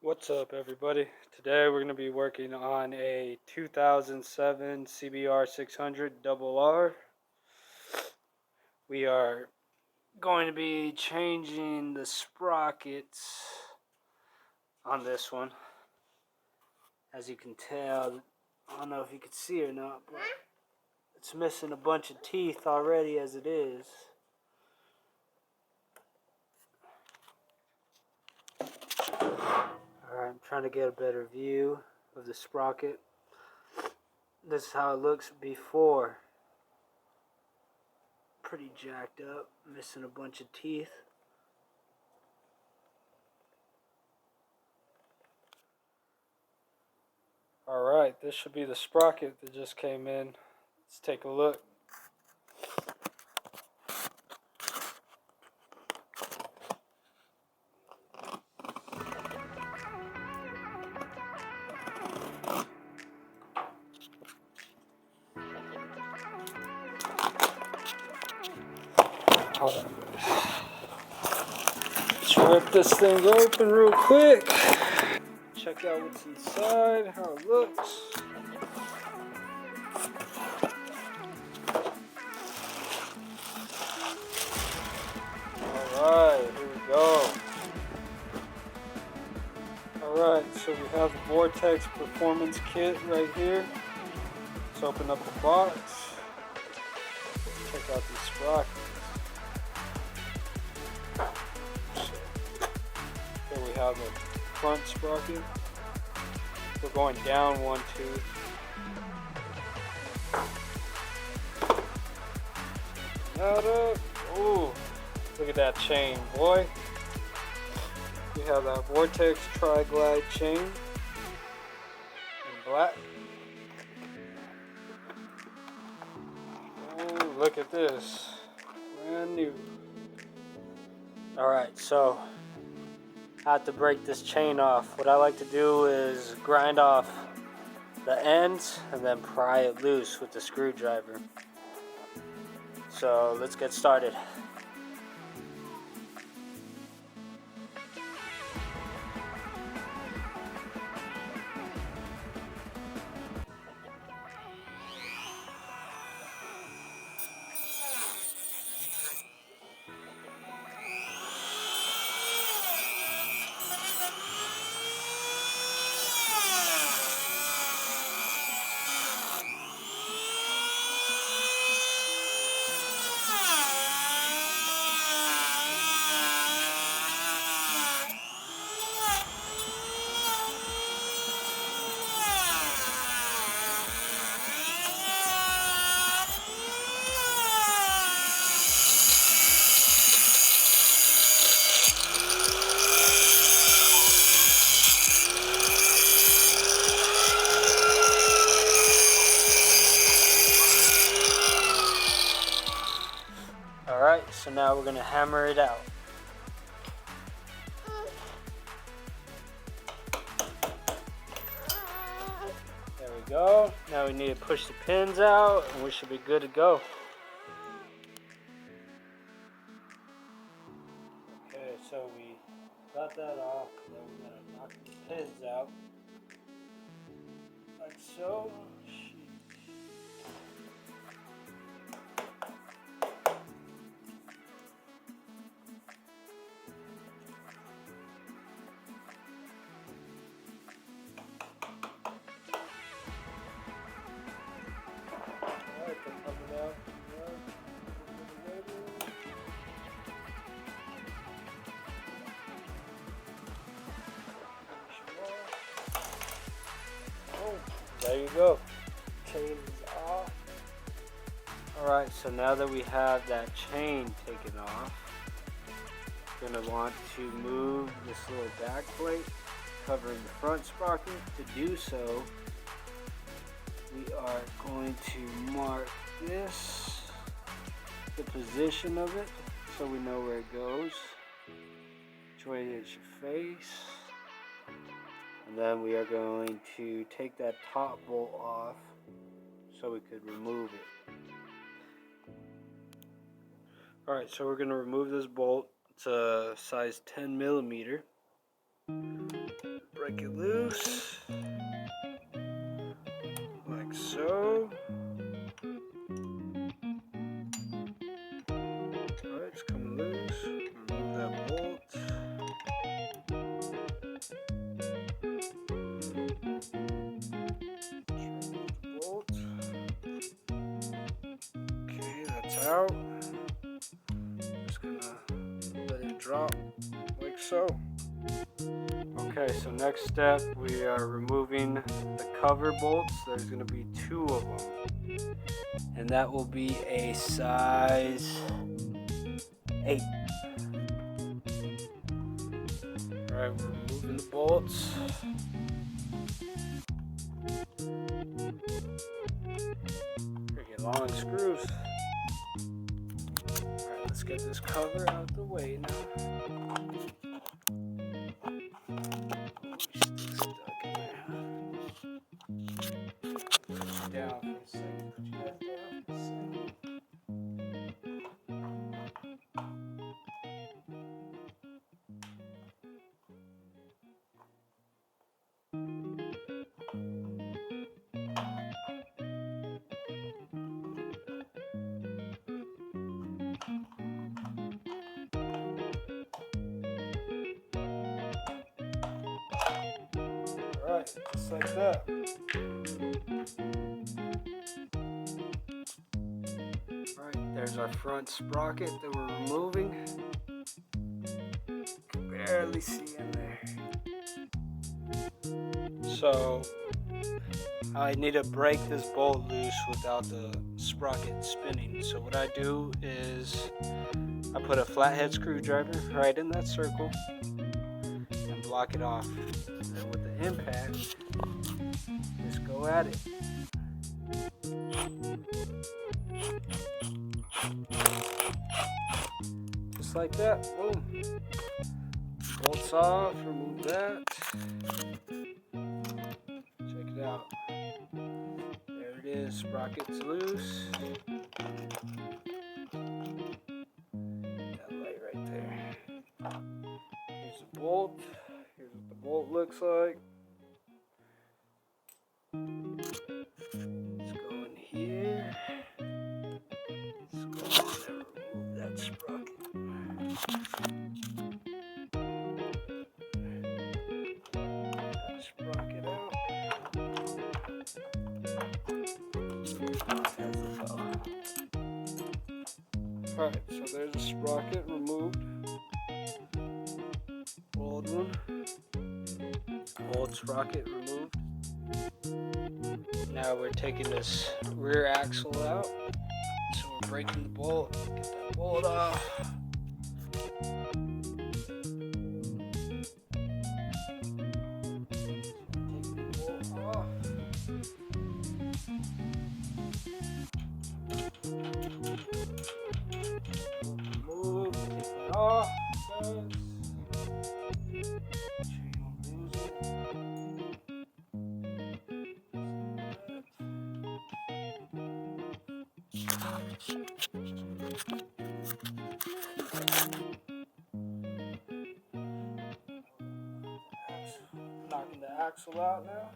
What's up, everybody? Today we're going to be working on a 2007 CBR 600 RR. We are going to be changing the sprockets on this one. As you can tell, I don't know if you can see or not, but it's missing a bunch of teeth already as it is. Alright, I'm trying to get a better view of the sprocket. This is how it looks before. Pretty jacked up, missing a bunch of teeth. Alright, this should be the sprocket that just came in. Let's take a look. Let's rip this thing open real quick. Check out what's inside, how it looks. Alright, here we go. Alright, so we have the Vortex Performance Kit right here. Let's open up the box. Check out these sprockets. Here we have the front sprocket. We're going down one tooth. That up. Ooh, look at that chain, boy. We have that Vortex Tri-Glide chain in black. Oh, look at this. Brand new. Alright, so I have to break this chain off. What I like to do is grind off the ends and then pry it loose with the screwdriver. So let's get started. Alright, so now we're going to hammer it out. There we go. Now we need to push the pins out and we should be good to go. Okay, so we got that off. Then we're going to knock the pins out. Like so. There you go. Chain is off. Alright, so now that we have that chain taken off, we're going to want to move this little back plate covering the front sprocket. To do so, we are going to mark this, the position of it, so we know where it goes, which way it should face. And then we are going to take that top bolt off so we could remove it. Alright, so we're going to remove this bolt. It's a size 10 millimeter. break it loose, like so. Alright, it's coming loose. Remove that bolt. Bolt. Okay, that's out. Just gonna let it drop like so. Okay, so next step, we are removing the cover bolts. There's going to be 2 of them, and that will be a size 8. Alright, we're removing the bolts. Pretty long screws. Alright, let's get this cover out the way now. Down for a second. Put you guys down for a second. Alright, just like that. Alright, there's our front sprocket that we're removing. You can barely see in there. So I need to break this bolt loose without the sprocket spinning. So what I do is I put a flathead screwdriver right in that circle and block it off. And with the impact, just go at it. Just like that, boom. Bolts off, remove that. Check it out. There it is, sprocket's loose. That light right there. Here's the bolt. Here's what the bolt looks like. Let's go in here. Let's go in there, remove that sprocket. Sprocket out. Alright, so there's a sprocket removed. Old one. Old sprocket removed. Now we're taking this rear axle out. So we're breaking the bolt. Get that bolt off. Off, guys. Knocking the axle out now.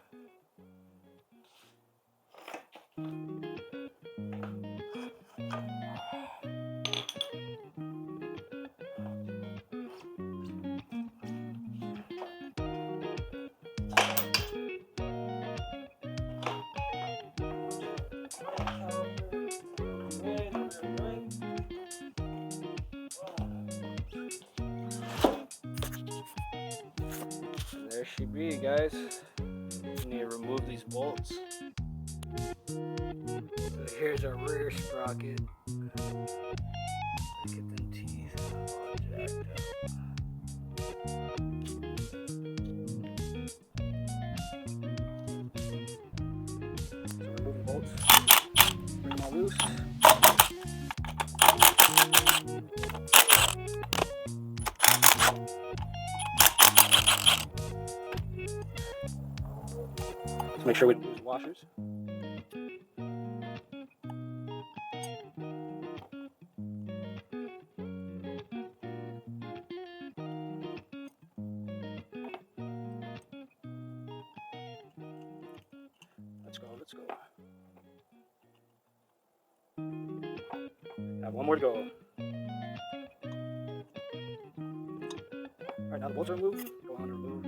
And there she be, guys. You need to remove these bolts. So here's our rear sprocket. Look at them teeth all jacked up. So remove the bolts. Bring them all loose. Let's make sure we don't lose washers. Got one more to go. Alright, now the bolts are removed. Go on, remove.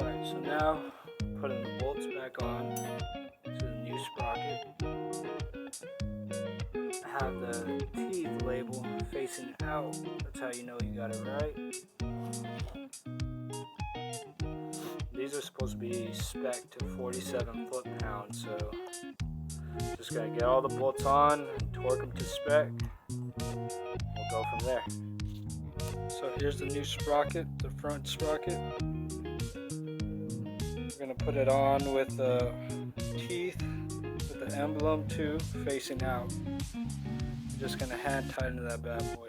Alright, so now putting the bolts back on to the new sprocket. Have the teeth label facing out. That's how you know you got it right. These are supposed to be spec to 47 foot-pounds, so just gotta get all the bolts on and torque them to spec. We'll go from there. So here's the new sprocket, the front sprocket. We're gonna put it on with the teeth, with the emblem too, facing out. I'm just gonna hand tighten that bad boy.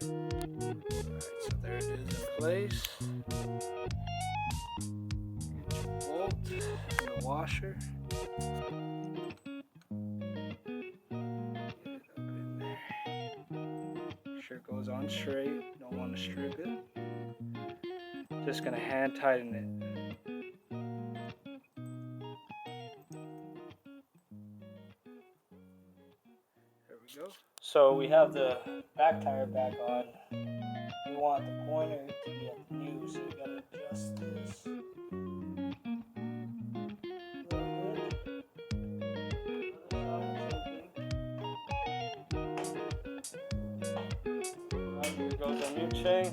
Alright, so there it is in place. Bolt and the washer. Get it up in there. Make sure it goes on straight. Don't want to strip it. Just gonna hand tighten it. There we go. So we have the back tire back on. We want the pointer to be at the new, so we gotta adjust this. Alright, here goes our new chain.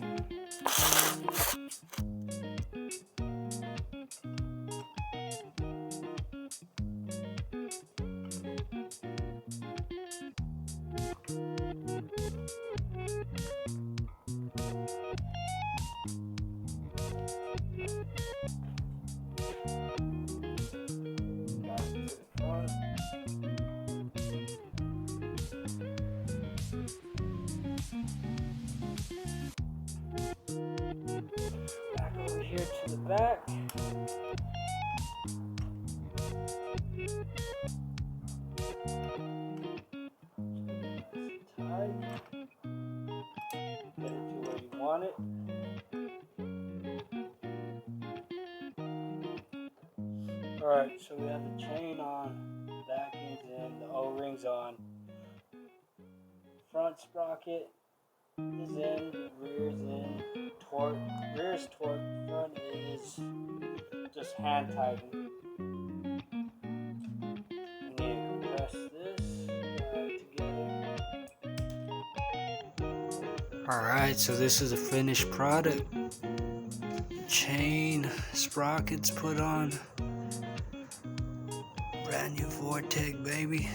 Back over here to the back. Tight. Get it to where you want it. Alright, so we have the chain on, backings in, the O-rings on. Front sprocket is in, rear's in, torque, rear's torque, front is just hand tighten. You need to compress this together. Alright, so this is a finished product. Chain, sprockets put on. Brand new Vortex, baby.